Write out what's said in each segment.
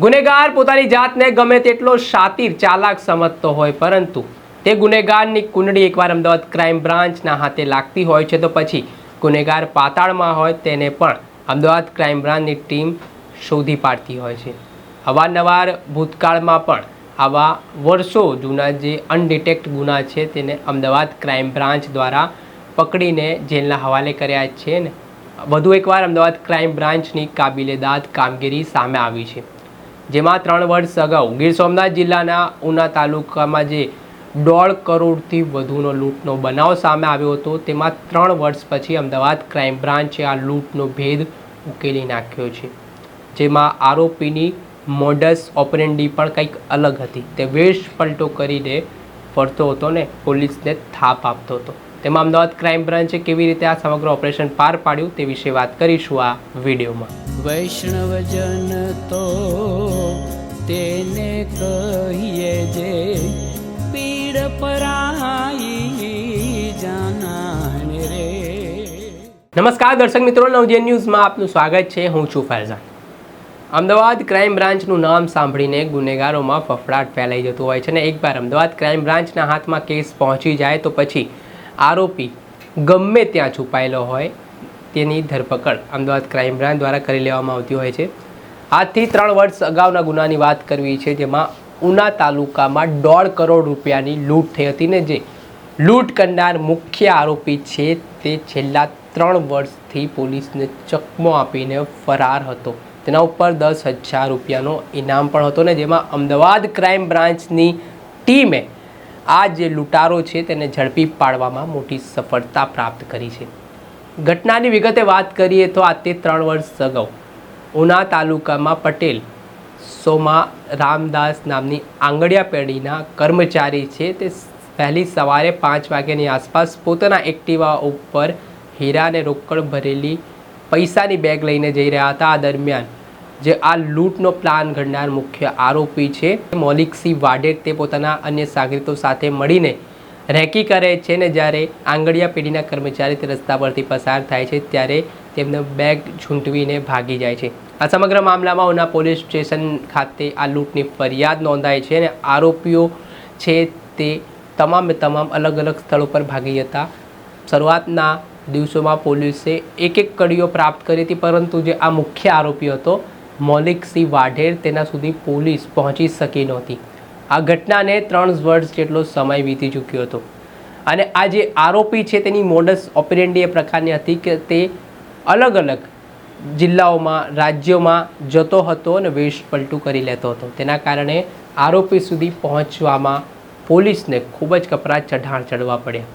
ગુનેગાર પોતાની જાતને ગમે તેટલો શાતીર ચાલાક સમજતો હોય, પરંતુ તે ગુનેગારની કુંડળી એકવાર અમદાવાદ ક્રાઇમ બ્રાન્ચના હાથે લાગતી હોય છે તો પછી ગુનેગાર પાતાળમાં હોય તેને પણ અમદાવાદ ક્રાઇમ બ્રાન્ચની ટીમ શોધી પાડતી હોય છે। અવારનવાર ભૂતકાળમાં પણ આવા વર્ષો જૂના જે અનડિટેક્ટ ગુના છે તેને અમદાવાદ ક્રાઇમ બ્રાન્ચ દ્વારા પકડીને જેલના હવાલે કર્યા છે ને વધુ એકવાર અમદાવાદ ક્રાઇમ બ્રાન્ચની કાબિલેદાદ કામગીરી સામે આવી છે, જેમાં 3 વર્ષ અગાઉ ગીર સોમનાથ જિલ્લાના ઉના તાલુકામાં જે 1.5 કરોડથી વધુનો લૂંટનો બનાવ સામે આવ્યો હતો, તેમાં 3 વર્ષ પછી અમદાવાદ ક્રાઇમ બ્રાન્ચે આ લૂંટનો ભેદ ઉકેલી નાખ્યો છે, જેમાં આરોપીની મોડસ ઓપરેન્ડી પણ કંઈક અલગ હતી। તે વેશ પલટો કરીને ફરતો હતો ને પોલીસને થાપ આપતો હતો। તેમાં અમદાવાદ ક્રાઇમ બ્રાન્ચે કેવી રીતે આ સમગ્ર ઓપરેશન પાર પાડ્યું તે વિશે વાત કરીશું આ વિડીયોમાં। વૈષ્ણવજન તો તેને કહીએ જે પીડ પરાઈ જાનાને રે। નમસ્કાર દર્શક મિત્રો, નવજીવન ન્યૂઝમાં આપનું સ્વાગત છે। હું છું ફૈઝાન। અમદાવાદ ક્રાઇમ બ્રાન્ચનું નામ સાંભળીને ગુનેગારોમાં ફફડાટ ફેલાઈ જતો હોય છે ને એકવાર અમદાવાદ ક્રાઇમ બ્રાન્ચના હાથમાં કેસ પહોંચી જાય તો પછી આરોપી ગમે ત્યાં છુપાયેલો હોય તેની ધરપકડ અમદાવાદ ક્રાઇમ બ્રાન્ચ દ્વારા કરી લેવામાં આવતી હોય છે। આજથી 3 વર્ષ અગાઉના ગુનાની વાત કરવી છે, જેમાં ઉના તાલુકામાં 1.5 કરોડ રૂપિયાની લૂંટ થઈ હતી ને જે લૂંટ કરનાર મુખ્ય આરોપી છે તે છેલ્લા 3 વર્ષથી પોલીસને ચકમો આપીને ફરાર હતો। તેના ઉપર 10,000 રૂપિયાનો ઇનામ પણ હતો ને જેમાં અમદાવાદ ક્રાઇમ બ્રાન્ચની ટીમે આ જે લૂંટારો છે તેને ઝડપી પાડવામાં મોટી સફળતા પ્રાપ્ત કરી છે। ઘટનાની વિગતે વાત કરીએ તો આજથી 3 વર્ષ અગાઉ ઉના તાલુકામાં પટેલ સોમા રામદાસ નામની આંગડિયા પેઢીના કર્મચારી છે તે વહેલી સવારે 5 વાગ્યાની આસપાસ પોતાના એક્ટિવા ઉપર હીરાને રોકડ ભરેલી પૈસાની બેગ લઈને જઈ રહ્યા હતા। આ દરમિયાન જે આ લૂંટનો પ્લાન ઘડનાર મુખ્ય આરોપી છે મૌલિકસિંહ વાઢેર તે પોતાના અન્ય સાગરીતો સાથે મળીને રેકી કરે છે ને જ્યારે આંગડિયા પેઢીના કર્મચારી તે રસ્તા પરથી પસાર થાય છે ત્યારે તેમને બેગ ઝૂંટવીને ભાગી જાય છે। આ સમગ્ર મામલામાં ઉના પોલીસ સ્ટેશન ખાતે આ લૂંટની ફરિયાદ નોંધાય છે અને આરોપીઓ છે તે તમામ અલગ અલગ સ્થળો પર ભાગી હતા। શરૂઆતના દિવસોમાં પોલીસે એક કડીઓ પ્રાપ્ત કરી હતી, પરંતુ જે આ મુખ્ય આરોપી હતો મૌલિકસિંહ વાઢેર તેના સુધી પોલીસ પહોંચી શકી નહોતી। આ ઘટનાને 3 વર્ષ જેટલો સમય વીતી ચૂક્યો હતો અને આ જે આરોપી છે તેની મોડસ ઓપરેન્ડી એ પ્રકારની હતી કે તે અલગ અલગ જિલ્લાઓમાં રાજ્યોમાં જતો હતો અને વેશ પલટું કરી લેતો હતો। તેના કારણે આરોપી સુધી પહોંચવામાં પોલીસને ખૂબ જ કપરા ચઢાણ ચડવા પડ્યા।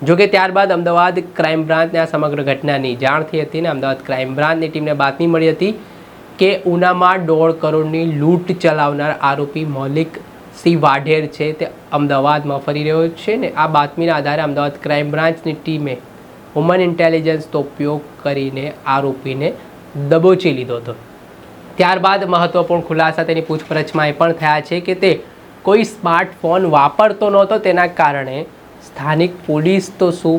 જોકે ત્યારબાદ અમદાવાદ ક્રાઇમ બ્રાન્ચને આ સમગ્ર ઘટનાની જાણ થઈ હતી અને અમદાવાદ ક્રાઇમ બ્રાન્ચની ટીમને બાતમી મળી હતી કે ઉનામાં 1.5 કરોડની લૂંટ ચલાવનાર આરોપી મૌલિકસિંહ વાઢેર છે તે અમદાવાદમાં ફરી રહ્યો છે ને આ બાતમીના આધારે અમદાવાદ ક્રાઇમ બ્રાન્ચની ટીમે હ્યુમન ઇન્ટેલિજન્સનો ઉપયોગ કરીને આરોપીને દબોચી લીધો હતો। ત્યારબાદ મહત્વપૂર્ણ ખુલાસા તેની પૂછપરછમાં એ પણ થયા છે કે તે કોઈ સ્માર્ટફોન વાપરતો નહોતો, તેના કારણે સ્થાનિક પોલીસ તો શું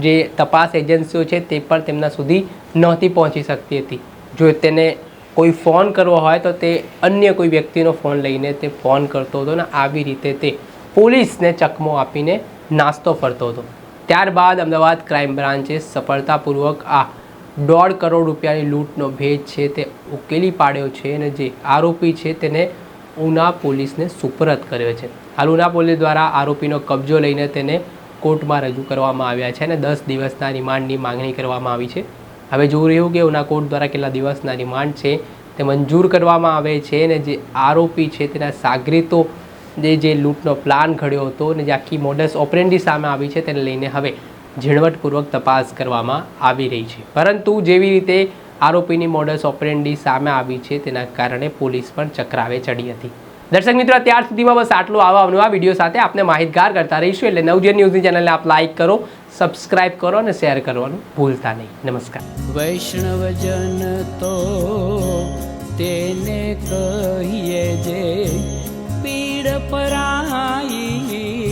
જે તપાસ એજન્સીઓ છે તે પણ તેમના સુધી નહોતી પહોંચી શકતી હતી। જો તેને કોઈ ફોન કરવો હોય તો તે અન્ય કોઈ વ્યક્તિનો ફોન લઈને તે ફોન કરતો હતો ને આવી રીતે તે પોલીસને ચકમો આપીને નાસ્તો ફરતો હતો। ત્યારબાદ અમદાવાદ ક્રાઇમ બ્રાન્ચે સફળતાપૂર્વક આ 1.5 કરોડ રૂપિયાની લૂંટનો ભેદ છે તે ઉકેલી પાડ્યો છે અને જે આરોપી છે તેને ઉના પોલીસને સુપરત કર્યો છે। હાલ ઉના પોલીસ દ્વારા આરોપીનો કબજો લઈને તેને કોર્ટમાં રજૂ કરવામાં આવ્યા છે અને 10 દિવસના રિમાન્ડની માંગણી કરવામાં આવી છે। હવે જોઈ રહ્યું કે ઉના કોર્ટ દ્વારા કેટલા દિવસના રિમાન્ડ છે તે મંજૂર કરવામાં આવે છે અને જે આરોપી છે તેના સાગરીતો જે લૂંટનો પ્લાન ઘડ્યો હતો અને જે આખી મોડસ ઓપરેન્ડી સામે આવી છે તેને લઈને હવે ઝીણવટપૂર્વક તપાસ કરવામાં આવી રહી છે, પરંતુ જેવી રીતે આરોપીની મોડસ ઓપરેન્ડી સામે આવી છે તેના કારણે પોલીસ પણ ચક્રાવે ચડી હતી। દર્શક મિત્રો, અત્યાર સુધીમાં બસ આટલું આવા નવા વિડીયો સાથે આપને માહિતગાર કરતા રહીશું, એટલે નવજીવન ન્યૂઝની ચેનલને આપ લાઇક કરો, સબસ્ક્રાઇબ કરો અને શેર કરવાનું ભૂલતા નહીં। નમસ્કાર। વૈષ્ણવજન તો તેને કહીએ જે પીડ પરાઈ